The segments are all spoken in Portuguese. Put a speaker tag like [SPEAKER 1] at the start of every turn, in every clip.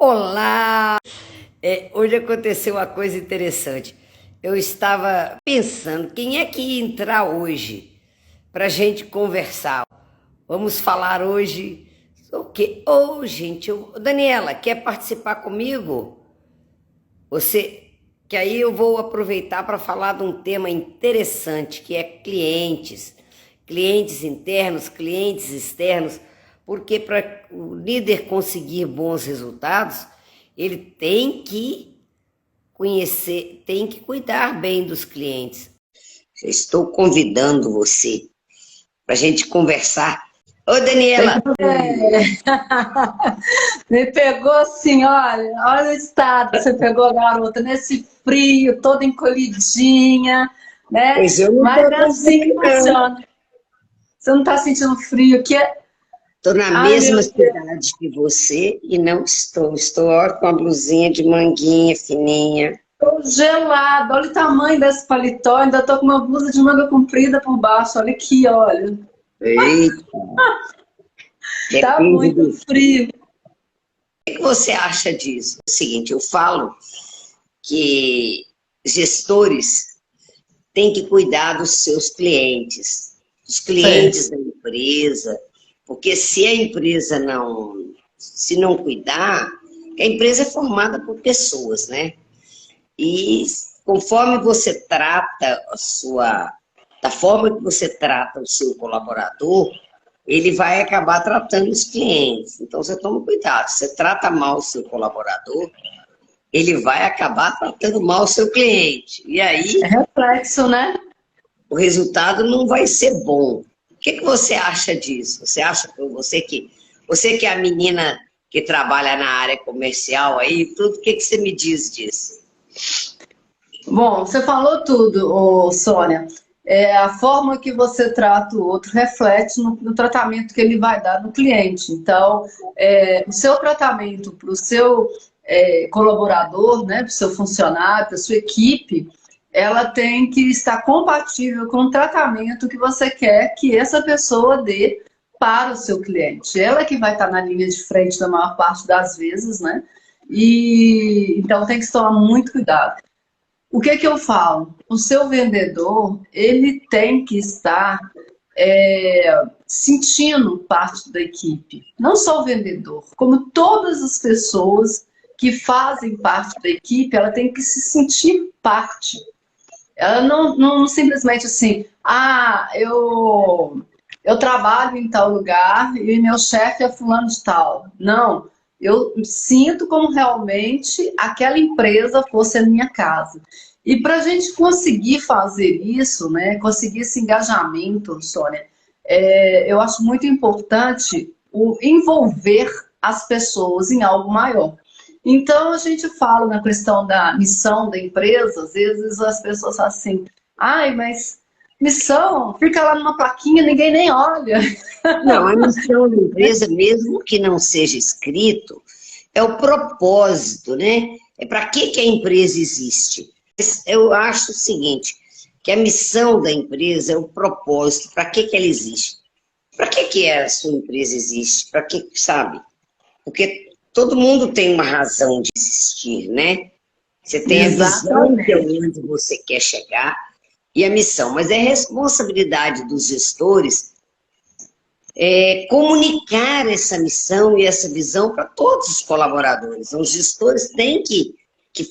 [SPEAKER 1] Olá! Hoje aconteceu uma coisa interessante. Eu estava pensando, quem é que ia entrar hoje para a gente conversar? Vamos falar hoje o quê? Gente, Daniela, quer participar comigo? Você, que aí eu vou aproveitar para falar de um tema interessante, que é clientes. Clientes internos, clientes externos, porque para o líder conseguir bons resultados, ele tem que conhecer, tem que cuidar bem dos clientes. Estou convidando você para a gente conversar. Ô, Daniela!
[SPEAKER 2] Me pegou assim, olha o estado que você pegou a garota, nesse frio, toda encolhidinha, né?
[SPEAKER 1] Pois eu não
[SPEAKER 2] Mas
[SPEAKER 1] estou
[SPEAKER 2] é assim que
[SPEAKER 1] conseguindo.
[SPEAKER 2] funciona. Você não está sentindo frio, que é...
[SPEAKER 1] Estou na
[SPEAKER 2] Ai, meu
[SPEAKER 1] mesma
[SPEAKER 2] Deus,
[SPEAKER 1] cidade que você e não estou. Estou ó, com a blusinha de manguinha fininha.
[SPEAKER 2] tô gelado. Olha o tamanho desse paletó, ainda tô com uma blusa de manga comprida por baixo. Olha aqui, olha.
[SPEAKER 1] Eita,
[SPEAKER 2] Tá
[SPEAKER 1] depende
[SPEAKER 2] muito
[SPEAKER 1] do
[SPEAKER 2] frio.
[SPEAKER 1] que você acha disso? É o seguinte, eu falo que gestores têm que cuidar dos seus clientes, dos
[SPEAKER 2] Certo.
[SPEAKER 1] clientes da empresa, porque se a empresa se não cuidar, a empresa é formada por pessoas, né? E conforme você trata da forma que você trata o seu colaborador, ele vai acabar tratando os clientes. Então, você toma cuidado. Você trata mal o seu colaborador, ele vai acabar tratando mal o seu cliente. E
[SPEAKER 2] É
[SPEAKER 1] aí,
[SPEAKER 2] reflexo, né?
[SPEAKER 1] o resultado não vai ser bom. O que você acha disso? Você acha que você que é a menina que trabalha na área comercial aí, tudo, o que você me diz disso?
[SPEAKER 2] Bom, você falou tudo, Sônia. A forma que você trata o outro reflete no tratamento que ele vai dar no cliente. Então, o seu tratamento para o seu colaborador, né, para o seu funcionário, para a sua equipe, ela tem que estar compatível com o tratamento que você quer que essa pessoa dê para o seu cliente. Ela que vai estar na linha de frente da maior parte das vezes, né? E então tem que se tomar muito cuidado. O que eu falo? O seu vendedor, ele tem que estar sentindo parte da equipe. Não só o vendedor, como todas as pessoas que fazem parte da equipe, ela tem que se sentir parte. Ela não simplesmente assim, eu trabalho em tal lugar e meu chefe é fulano de tal. Não, eu sinto como realmente aquela empresa fosse a minha casa. E para a gente conseguir fazer isso, né, conseguir esse engajamento, Sônia, eu acho muito importante o envolver as pessoas em algo maior. Então, a gente fala na questão da missão da empresa, às vezes as pessoas falam assim, ai, mas missão, fica lá numa plaquinha, ninguém nem olha.
[SPEAKER 1] Não, a missão da empresa, mesmo que não seja escrito, é o propósito, né? É para que a empresa existe. Eu acho o seguinte, que a missão da empresa é o propósito, para que ela existe. Para que a sua empresa existe? Para que, sabe? Porque todo mundo tem uma razão de existir, né? Você tem a visão de
[SPEAKER 2] Exatamente.
[SPEAKER 1] onde você quer chegar e a missão, mas é responsabilidade dos gestores comunicar essa missão e essa visão para todos os colaboradores. Então, os gestores têm que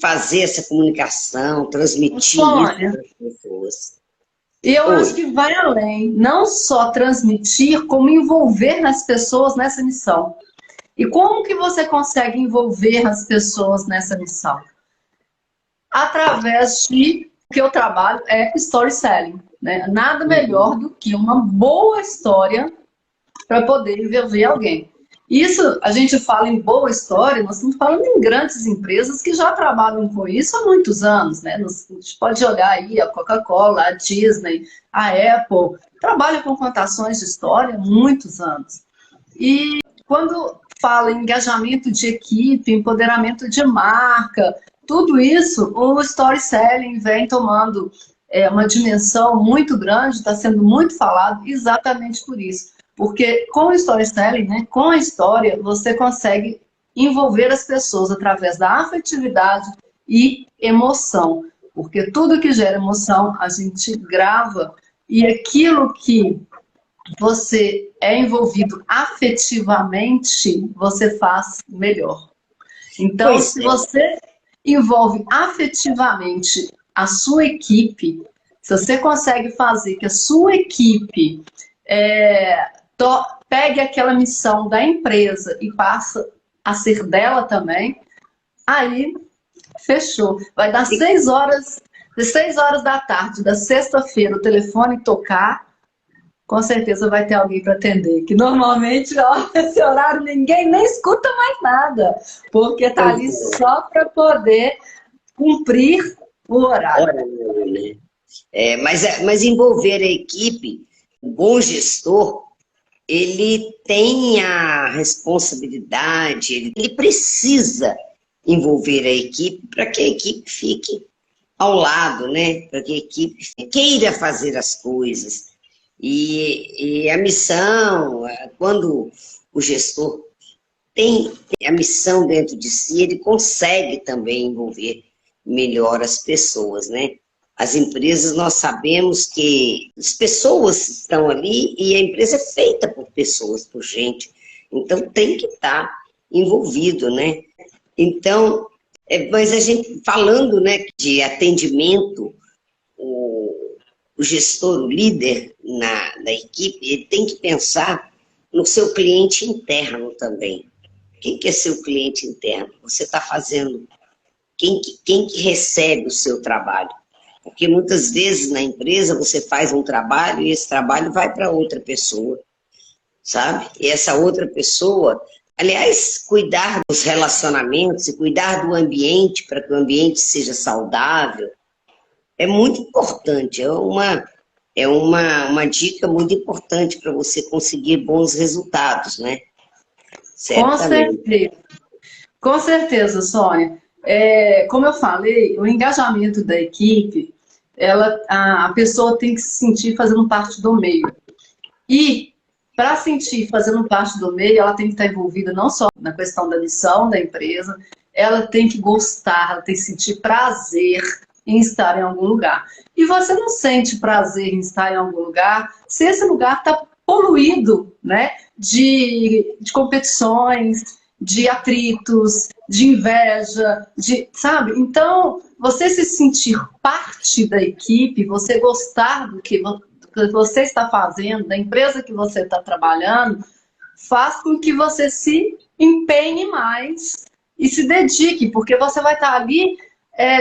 [SPEAKER 1] fazer essa comunicação, transmitir isso
[SPEAKER 2] Sônia,
[SPEAKER 1] para as pessoas.
[SPEAKER 2] e eu acho
[SPEAKER 1] Oi.
[SPEAKER 2] que vai além, não só transmitir, como envolver as pessoas nessa missão. E como que você consegue envolver as pessoas nessa missão? Através de o que eu trabalho é storytelling, né? Nada melhor
[SPEAKER 1] Uhum.
[SPEAKER 2] do que uma boa história para poder envolver alguém. Isso, a gente fala em boa história, nós estamos falando em grandes empresas que já trabalham com isso há muitos anos, né? A gente pode olhar aí a Coca-Cola, a Disney, a Apple, trabalham com contações de história há muitos anos. E quando fala em engajamento de equipe, empoderamento de marca, tudo isso, o storytelling vem tomando uma dimensão muito grande, está sendo muito falado exatamente por isso. Porque com o storytelling, né, com a história, você consegue envolver as pessoas através da afetividade e emoção. Porque tudo que gera emoção, a gente grava, e aquilo que você é envolvido afetivamente, você faz melhor. Então, se você envolve afetivamente a sua equipe, se você consegue fazer que a sua equipe pegue aquela missão da empresa e passa a ser dela também, aí fechou. Vai dar 6 horas, de 6 horas da tarde, da sexta-feira, o telefone tocar, com certeza vai ter alguém para atender. Que normalmente, ó, esse horário ninguém nem escuta mais nada, porque tá ali só para poder cumprir o horário.
[SPEAKER 1] Mas envolver a equipe, o bom gestor, ele tem a responsabilidade, ele precisa envolver a equipe para que a equipe fique ao lado, né? Para que a equipe queira fazer as coisas. E a missão, quando o gestor tem a missão dentro de si, ele consegue também envolver melhor as pessoas, né? As empresas, nós sabemos que as pessoas estão ali e a empresa é feita por pessoas, por gente. Então, tem que estar envolvido, né? Então, mas a gente falando, né, de atendimento, o gestor, o líder na equipe, ele tem que pensar no seu cliente interno também. Quem que é seu cliente interno? Você está fazendo... Quem que recebe o seu trabalho? Porque muitas vezes na empresa você faz um trabalho e esse trabalho vai para outra pessoa, sabe? E essa outra pessoa, aliás, cuidar dos relacionamentos e cuidar do ambiente para que o ambiente seja saudável é muito importante, é uma dica muito importante para você conseguir bons resultados, né?
[SPEAKER 2] Certamente. Com certeza, Sônia. Como eu falei, o engajamento da equipe, a pessoa tem que se sentir fazendo parte do meio. E, para sentir fazendo parte do meio, ela tem que estar envolvida não só na questão da missão da empresa, ela tem que gostar, ela tem que sentir prazer em estar em algum lugar. E você não sente prazer em estar em algum lugar se esse lugar está poluído, né, de competições, de atritos, de inveja, sabe? Então, você se sentir parte da equipe, você gostar do que você está fazendo, da empresa que você está trabalhando, faz com que você se empenhe mais e se dedique, porque você vai estar ali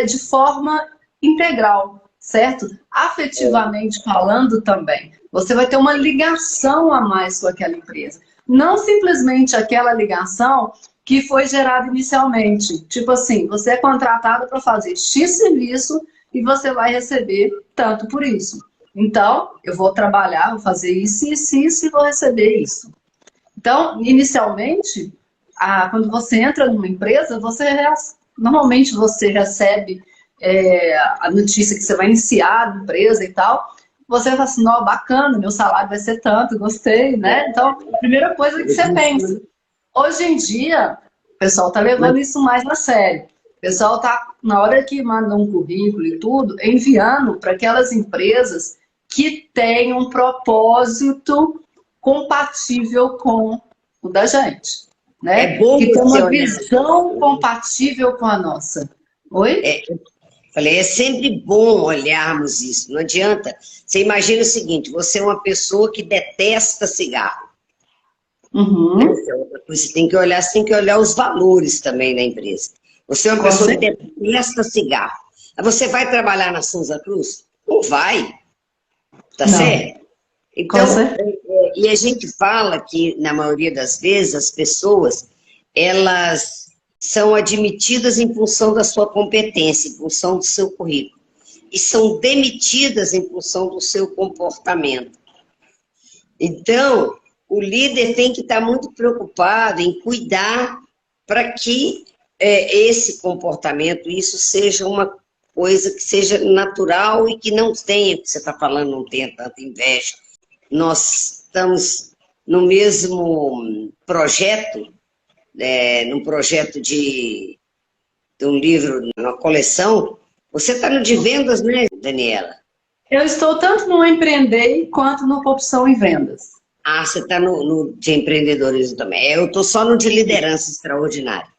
[SPEAKER 2] de forma integral, certo? Afetivamente falando também. Você vai ter uma ligação a mais com aquela empresa. Não simplesmente aquela ligação que foi gerada inicialmente. Tipo assim, você é contratado para fazer X serviço e você vai receber tanto por isso. Então, eu vou trabalhar, vou fazer isso e vou receber isso. Então, inicialmente, quando você entra numa empresa, normalmente você recebe a notícia que você vai iniciar a empresa e tal. Você fala assim, não, bacana, meu salário vai ser tanto, gostei, né? Então, a primeira coisa que você pensa. Hoje em dia, o pessoal está levando isso mais na sério. O pessoal está, na hora que manda um currículo e tudo, enviando para aquelas empresas que têm um propósito compatível com o da gente. Né?
[SPEAKER 1] É bom
[SPEAKER 2] que tem uma visão compatível com a nossa. Oi?
[SPEAKER 1] Falei, é sempre bom olharmos isso, não adianta. Você imagina o seguinte, você é uma pessoa que detesta cigarro.
[SPEAKER 2] Uhum.
[SPEAKER 1] Você tem que olhar os valores também na empresa. Você é uma pessoa que detesta cigarro. Você vai trabalhar na Souza Cruz? Não vai. Tá certo? Então, e a gente fala que, na maioria das vezes, as pessoas, elas são admitidas em função da sua competência, em função do seu currículo. E são demitidas em função do seu comportamento. Então, o líder tem que estar muito preocupado em cuidar para que esse comportamento, isso seja uma coisa que seja natural e que não tenha, que você está falando, não tenha tanta inveja. Nós estamos no mesmo projeto num projeto de um livro, numa coleção. Você está no de vendas, né, Daniela?
[SPEAKER 2] Eu estou tanto no Empreender quanto no Opção e Vendas.
[SPEAKER 1] Ah, você está no de empreendedorismo também. Eu estou só no de liderança extraordinária.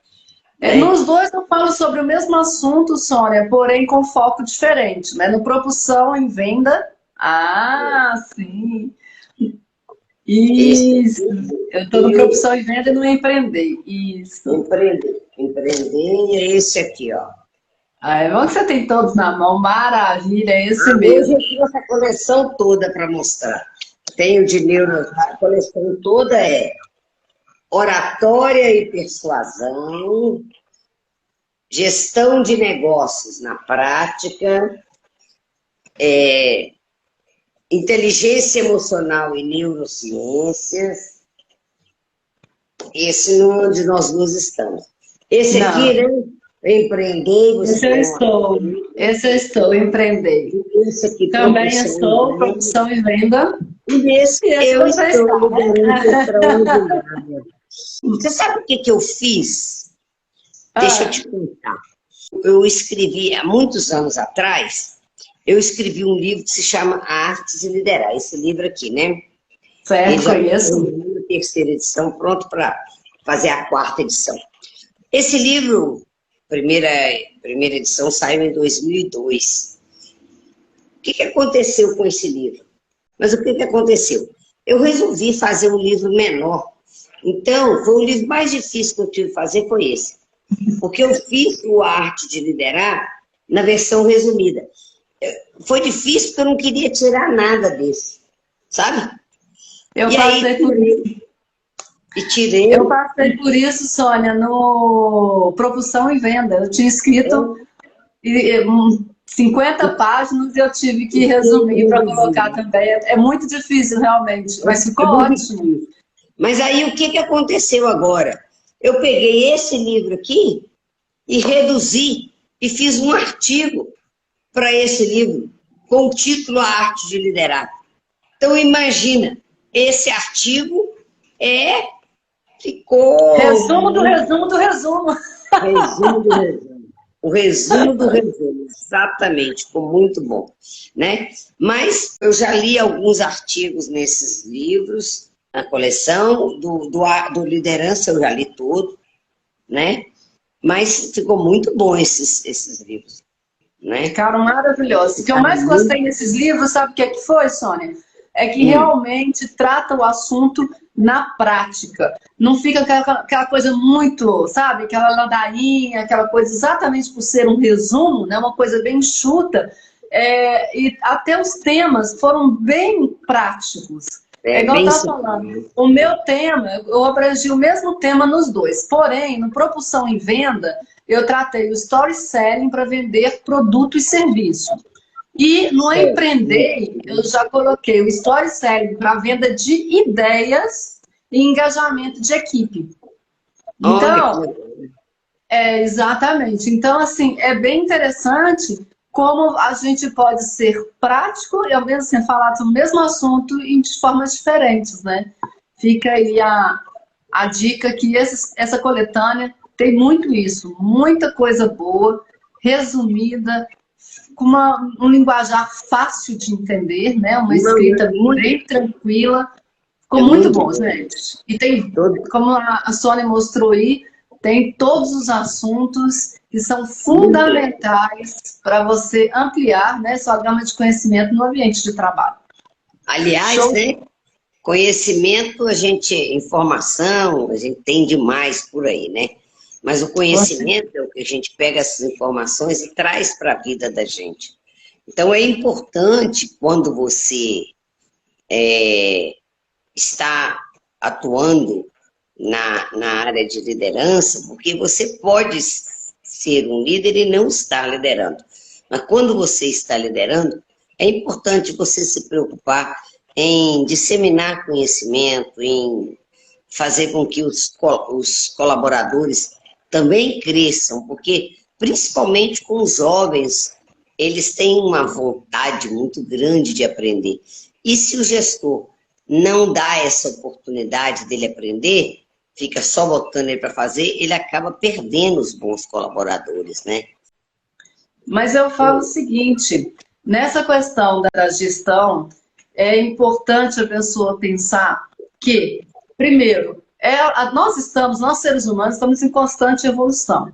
[SPEAKER 1] Né?
[SPEAKER 2] Nos dois eu falo sobre o mesmo assunto, Sônia, porém com foco diferente, né? No Propulsão em Venda. Ah, sim. Isso. Eu estou no Propulsão em Venda e no Empreender. Isso.
[SPEAKER 1] Empreender é esse aqui, ó.
[SPEAKER 2] Ah, é bom que você tem todos na mão. Maravilha, é esse mesmo.
[SPEAKER 1] Eu tenho essa coleção toda para mostrar. Tenho de neuro, a coleção toda é oratória e persuasão, gestão de negócios na prática, inteligência emocional e neurociências. Esse não é onde nós duas estamos. Esse aqui, né? Empreender.
[SPEAKER 2] Esse eu estou, Empreender.
[SPEAKER 1] Esse aqui,
[SPEAKER 2] também estou, Propulsão e Venda.
[SPEAKER 1] E esse eu estou, liderança extraordinária. Você sabe o que eu fiz? Deixa eu te contar. Eu escrevi, há muitos anos atrás, eu escrevi um livro que se chama A Arte de Liderar. Esse livro aqui, né?
[SPEAKER 2] Certo, conheço.
[SPEAKER 1] A terceira edição, pronto para fazer a quarta edição. Esse livro, primeira edição, saiu em 2002. O que aconteceu com esse livro? Mas o que aconteceu? Eu resolvi fazer um livro menor. Então, foi o livro mais difícil que eu tive que fazer, foi esse. Porque eu fiz o A Arte de Liderar na versão resumida. Foi difícil porque eu não queria tirar nada desse, sabe?
[SPEAKER 2] Eu passei por isso.
[SPEAKER 1] E tirei.
[SPEAKER 2] Eu passei por isso, Sônia, no Propulsão e Venda. Eu tinha escrito 50 páginas e eu tive que resumir para colocar também. É muito difícil, realmente, mas ficou ótimo.
[SPEAKER 1] Mas aí, o que aconteceu agora? Eu peguei esse livro aqui e reduzi e fiz um artigo para esse livro com o título A Arte de Liderar. Então, imagina, esse artigo ficou...
[SPEAKER 2] Resumo do resumo do resumo.
[SPEAKER 1] Resumo do resumo. O resumo do resumo, exatamente, ficou muito bom, né? Mas eu já li alguns artigos nesses livros, na coleção, do Liderança eu já li todo, né? Mas ficou muito bom esses livros, né?
[SPEAKER 2] Ficaram maravilhosos. O que eu mais gostei desses livros, sabe o que foi, Sônia? É que realmente trata o assunto na prática. Não fica aquela coisa muito, sabe? Aquela ladainha, aquela coisa exatamente por ser um resumo, né? Uma coisa bem enxuta. E até os temas foram bem práticos. Igual eu estava falando. O meu tema, eu abrangi o mesmo tema nos dois. Porém, no Propulsão em Venda, eu tratei o storytelling para vender produto e serviço. E no Empreender, eu já coloquei o storytelling para venda de ideias e engajamento de equipe. Então, exatamente. Então, assim, é bem interessante como a gente pode ser prático e, ao mesmo tempo, falar do mesmo assunto de formas diferentes, né? Fica aí a dica que essa coletânea tem muito isso, muita coisa boa, resumida, com um linguajar fácil de entender, né? Uma escrita bem tranquila. Ficou muito bom, gente. E tem, como a Sônia mostrou aí, tem todos os assuntos que são fundamentais para você ampliar, né, sua gama de conhecimento no ambiente de trabalho.
[SPEAKER 1] Aliás, né, conhecimento, informação, a gente tem demais por aí, né? Mas o conhecimento é o que a gente pega essas informações e traz para a vida da gente. Então, é importante, quando você está atuando na área de liderança, porque você pode ser um líder e não estar liderando. Mas quando você está liderando, é importante você se preocupar em disseminar conhecimento, em fazer com que os colaboradores também cresçam, porque, principalmente com os jovens, eles têm uma vontade muito grande de aprender. E se o gestor não dá essa oportunidade dele aprender, fica só botando ele para fazer, ele acaba perdendo os bons colaboradores, né?
[SPEAKER 2] Mas eu falo o seguinte, nessa questão da gestão, é importante a pessoa pensar que, primeiro, nós seres humanos, estamos em constante evolução,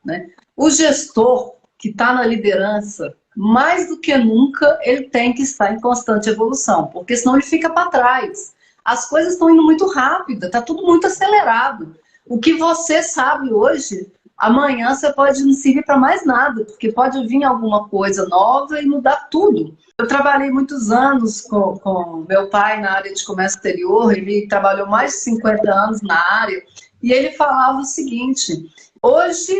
[SPEAKER 2] né? O gestor que está na liderança, mais do que nunca, ele tem que estar em constante evolução, porque senão ele fica para trás. As coisas estão indo muito rápido, está tudo muito acelerado. O que você sabe hoje, amanhã você pode não servir para mais nada, porque pode vir alguma coisa nova e mudar tudo. Eu trabalhei muitos anos com meu pai na área de comércio exterior, ele trabalhou mais de 50 anos na área, e ele falava o seguinte, hoje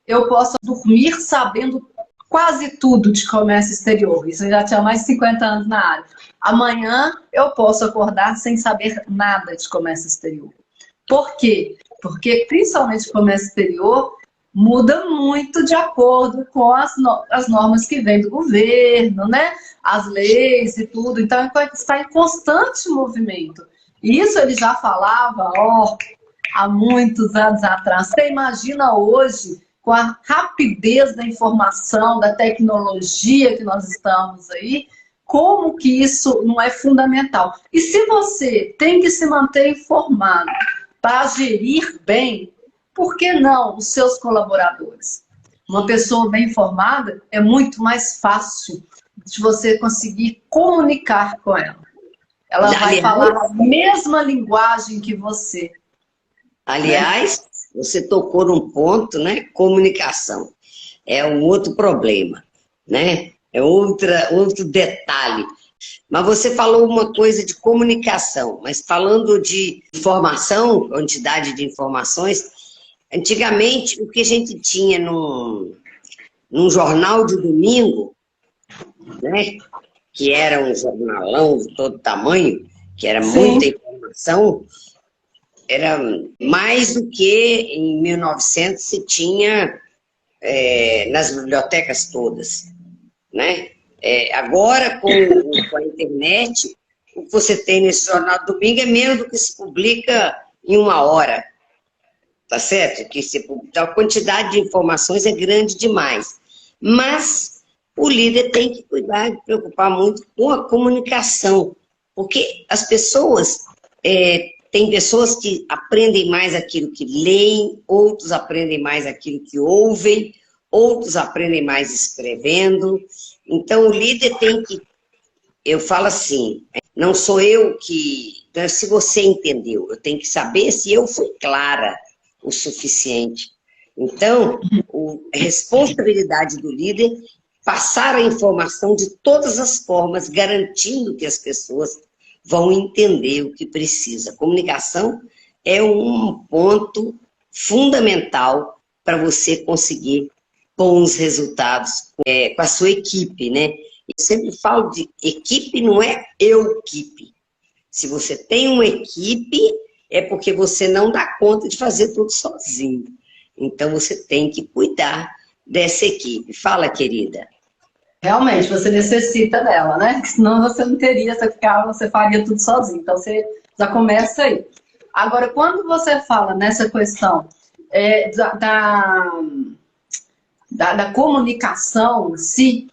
[SPEAKER 2] eu posso dormir sabendo quase tudo de comércio exterior, isso eu já tinha mais de 50 anos na área. Amanhã eu posso acordar sem saber nada de comércio exterior. Por quê? Porque principalmente o comércio exterior muda muito de acordo com as normas que vêm do governo, né? As leis e tudo. Então, está em constante movimento. E isso ele já falava, há muitos anos atrás. Você imagina hoje, com a rapidez da informação, da tecnologia que nós estamos aí, como que isso não é fundamental? E se você tem que se manter informado para gerir bem, por que não os seus colaboradores? Uma pessoa bem informada é muito mais fácil de você conseguir comunicar com ela. Ela vai falar a mesma linguagem que você.
[SPEAKER 1] Aliás, você tocou num ponto, né? Comunicação. É um outro problema, né? É outro detalhe. Mas você falou uma coisa de comunicação, mas falando de informação, quantidade de informações, antigamente o que a gente tinha num jornal de domingo, né, que era um jornalão de todo tamanho, que era muita informação, era mais do que em 1900 se tinha nas bibliotecas todas, né? Agora, com a internet, o que você tem nesse jornal do domingo é menos do que se publica em 1 hora, tá certo? Então, a quantidade de informações é grande demais. Mas o líder tem que cuidar, de preocupar muito com a comunicação, porque as pessoas, tem pessoas que aprendem mais aquilo que leem, outros aprendem mais aquilo que ouvem, outros aprendem mais escrevendo. Então, o líder tem que... Eu falo assim, não sou eu que... Se você entendeu, eu tenho que saber se eu fui clara o suficiente. Então, a responsabilidade do líder é passar a informação de todas as formas, garantindo que as pessoas vão entender o que precisa. A comunicação é um ponto fundamental para você conseguir bons resultados com a sua equipe, né? Eu sempre falo de equipe, não é eu-equipe. Se você tem uma equipe, é porque você não dá conta de fazer tudo sozinho. Então, você tem que cuidar dessa equipe. Fala, querida.
[SPEAKER 2] Realmente, você necessita dela, né? Senão você não teria, você faria tudo sozinho. Então, você já começa aí. Agora, quando você fala nessa questão da comunicação em si,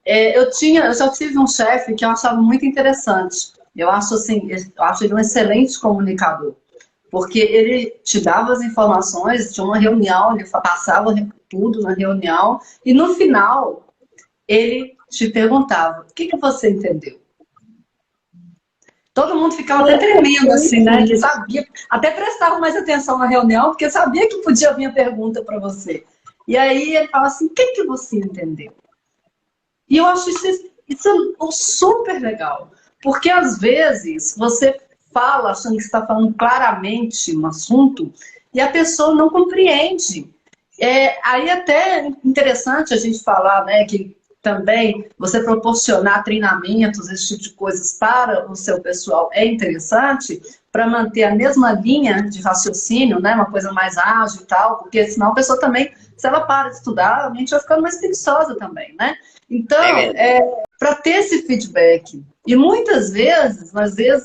[SPEAKER 2] eu já tive um chefe que eu achava muito interessante. Eu acho ele um excelente comunicador, porque ele te dava as informações, tinha uma reunião, ele passava tudo na reunião, e no final ele te perguntava, o que você entendeu? Todo mundo ficava até tremendo, assim, né? Que sabia, até prestava mais atenção na reunião, porque sabia que podia vir a pergunta para você. E aí ele fala assim, o que você entendeu? E eu acho isso super legal. Porque às vezes você fala achando que está falando claramente um assunto e a pessoa não compreende. Aí até interessante a gente falar, né, que também você proporcionar treinamentos, esse tipo de coisas para o seu pessoal é interessante para manter a mesma linha de raciocínio, né, uma coisa mais ágil e tal, porque senão a pessoa também, se ela para de estudar, a mente vai ficando mais preguiçosa também, né? Então, para ter esse feedback. E muitas vezes,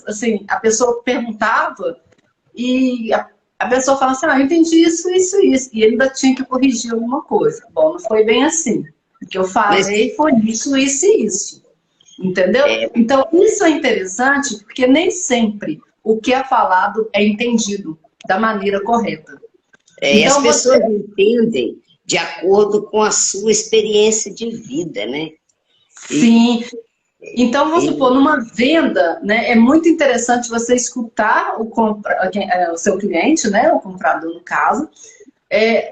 [SPEAKER 2] assim, a pessoa perguntava e a pessoa fala assim, eu entendi isso, isso, isso, e ele ainda tinha que corrigir alguma coisa. Bom, não foi bem assim. O que eu falei foi isso, isso e isso. Entendeu? Então, isso é interessante porque nem sempre o que é falado é entendido da maneira correta.
[SPEAKER 1] Então, as pessoas entendem de acordo com a sua experiência de vida, né?
[SPEAKER 2] Sim. Então, vamos supor, numa venda, né, é muito interessante você escutar o seu cliente, né, o comprador no caso,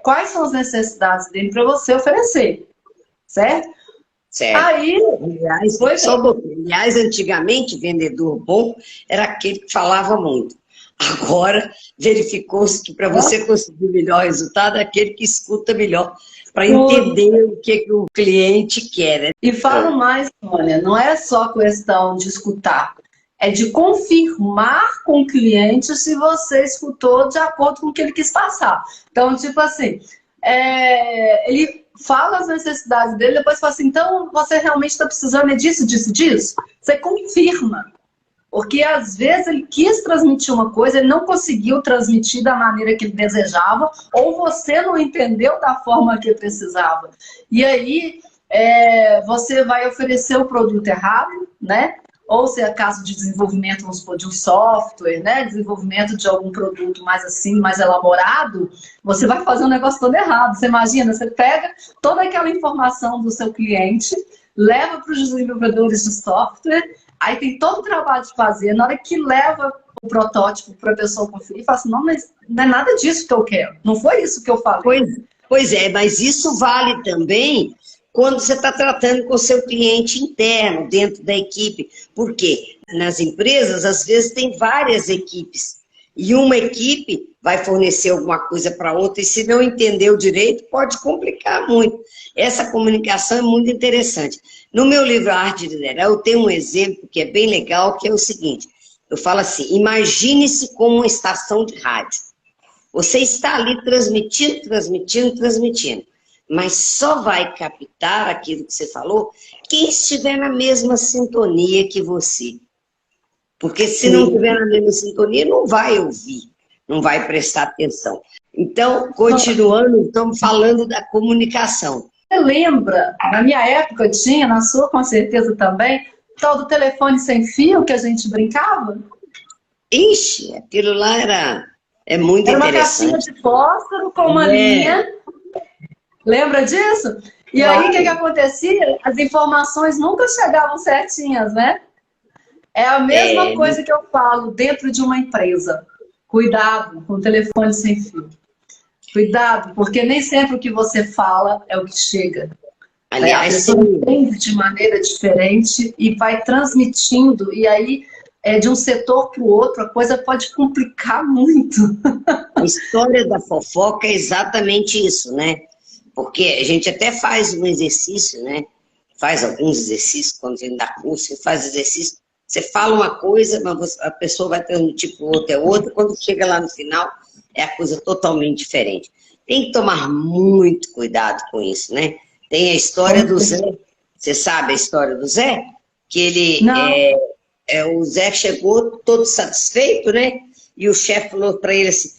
[SPEAKER 2] quais são as necessidades dele para você oferecer, certo?
[SPEAKER 1] Certo.
[SPEAKER 2] Aí,
[SPEAKER 1] aliás, antigamente, vendedor bom era aquele que falava muito. Agora, verificou-se que para você conseguir o melhor resultado é aquele que escuta melhor, para entender o que o cliente quer. Né?
[SPEAKER 2] E falo mais, Sônia, não é só questão de escutar, é de confirmar com o cliente se você escutou de acordo com o que ele quis passar. Então, tipo assim, ele fala as necessidades dele, depois fala assim, então você realmente está precisando disso, disso, disso? Você confirma. Porque às vezes ele quis transmitir uma coisa, ele não conseguiu transmitir da maneira que ele desejava, ou você não entendeu da forma que ele precisava. E aí você vai oferecer o produto errado, né? Ou se é caso de desenvolvimento, vamos supor, de um software, né? Desenvolvimento de algum produto mais assim, mais elaborado, você vai fazer um negócio todo errado. Você imagina, você pega toda aquela informação do seu cliente, leva para os desenvolvedores de software, aí tem todo o trabalho de fazer, na hora que leva o protótipo para a pessoa conferir, fala assim, não, mas não é nada disso que eu quero, não foi isso que eu falei.
[SPEAKER 1] Pois é, mas isso vale também quando você está tratando com o seu cliente interno, dentro da equipe. Porque nas empresas, às vezes, tem várias equipes. E uma equipe vai fornecer alguma coisa para outra, e se não entendeu direito, pode complicar muito. Essa comunicação é muito interessante. No meu livro A Arte de Liderar, eu tenho um exemplo que é bem legal, que é o seguinte. Eu falo assim, imagine-se como uma estação de rádio. Você está ali transmitindo, transmitindo, transmitindo. Mas só vai captar aquilo que você falou quem estiver na mesma sintonia que você. Porque se não estiver na mesma sintonia, não vai ouvir, não vai prestar atenção. Então, continuando, estamos falando da comunicação.
[SPEAKER 2] Você lembra, na minha época tinha, na sua com certeza também, o tal do telefone sem fio que a gente brincava?
[SPEAKER 1] Ixi, aquilo lá é muito interessante. Era
[SPEAKER 2] uma caixinha de fósforo com uma linha. Lembra disso? E aí, o que acontecia? As informações nunca chegavam certinhas, né? É a mesma coisa que eu falo dentro de uma empresa. Cuidado com o telefone sem fio. Cuidado, porque nem sempre o que você fala é o que chega.
[SPEAKER 1] Aliás,
[SPEAKER 2] a pessoa entende de maneira diferente e vai transmitindo, e aí, de um setor para o outro, a coisa pode complicar muito.
[SPEAKER 1] A história da fofoca é exatamente isso, né? Porque a gente até faz um exercício, né? Faz alguns exercícios, quando vem dar curso, você faz exercício. Você fala uma coisa, mas a pessoa vai transmitir para o outro, é outra. Quando chega lá no final, é a coisa totalmente diferente. Tem que tomar muito cuidado com isso, né? Tem a história do Zé. Você sabe a história do Zé? Que ele... o Zé chegou todo satisfeito, né? E o chefe falou para ele assim,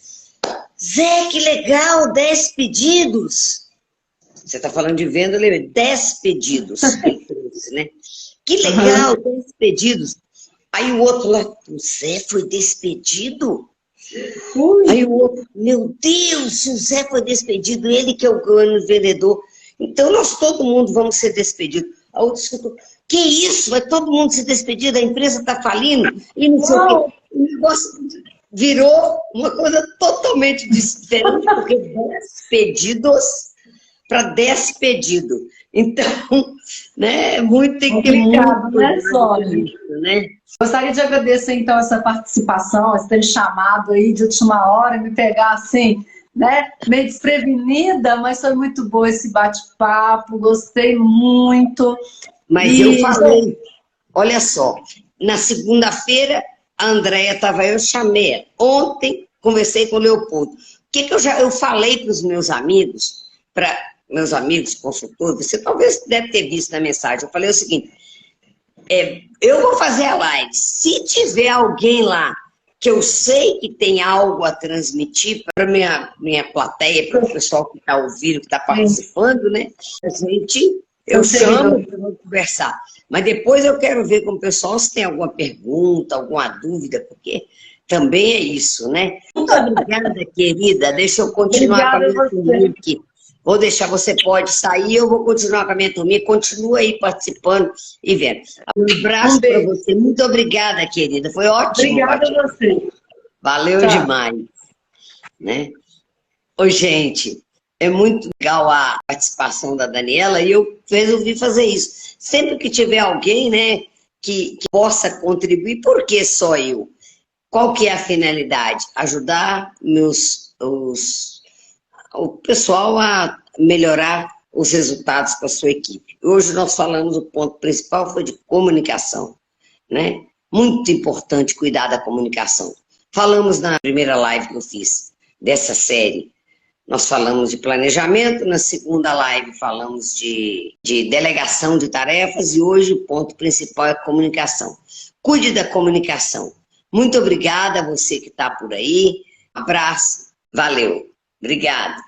[SPEAKER 1] Zé, que legal, 10 pedidos. Você está falando de venda, lembra? 10 pedidos. Né? Que legal, 10 pedidos. Aí o outro lá, o Zé foi despedido? Aí o outro, meu Deus, se o Zé foi despedido, ele que é o grande vendedor. Então nós todo mundo vamos ser despedidos. A outra escutou, que isso? Vai todo mundo se despedir, a empresa está falindo? E não sei o quê. O negócio virou uma coisa totalmente diferente, porque 10 pedidos para despedido. Então, né, tem que ter muito,
[SPEAKER 2] né, Sônia? Né? Gostaria de agradecer, então, essa participação, esse ter chamado aí de última hora, me pegar assim, né, meio desprevenida, mas foi muito bom esse bate-papo, gostei muito.
[SPEAKER 1] Mas eu falei, olha só, na segunda-feira, a Andréia estava, eu chamei ela. Ontem, conversei com o Leopoldo. O que eu falei para os meus amigos, meus amigos consultores, você talvez deve ter visto na mensagem, eu falei o seguinte, eu vou fazer a live, se tiver alguém lá que eu sei que tem algo a transmitir para minha plateia, para o pessoal que está ouvindo, que está participando, né? Eu chamo para conversar. Mas depois eu quero ver com o pessoal se tem alguma pergunta, alguma dúvida, porque também é isso, né? Muito obrigada, querida. Deixa eu continuar com a minha turminha aqui. Vou deixar, você pode sair, eu vou continuar com a minha turminha. Continua aí participando e vendo. Um abraço para você. Muito obrigada, querida. Foi ótimo.
[SPEAKER 2] Obrigada a você.
[SPEAKER 1] Valeu demais. Né? Oi, gente. É muito legal a participação da Daniela e eu resolvi fazer isso. Sempre que tiver alguém, né, que possa contribuir, por que só eu? Qual que é a finalidade? Ajudar o pessoal a melhorar os resultados com a sua equipe. Hoje nós falamos, o ponto principal foi de comunicação, né? Muito importante cuidar da comunicação. Falamos na primeira live que eu fiz dessa série, nós falamos de planejamento, na segunda live falamos de delegação de tarefas e hoje o ponto principal é comunicação. Cuide da comunicação. Muito obrigada a você que está por aí. Um abraço. Valeu. Obrigada.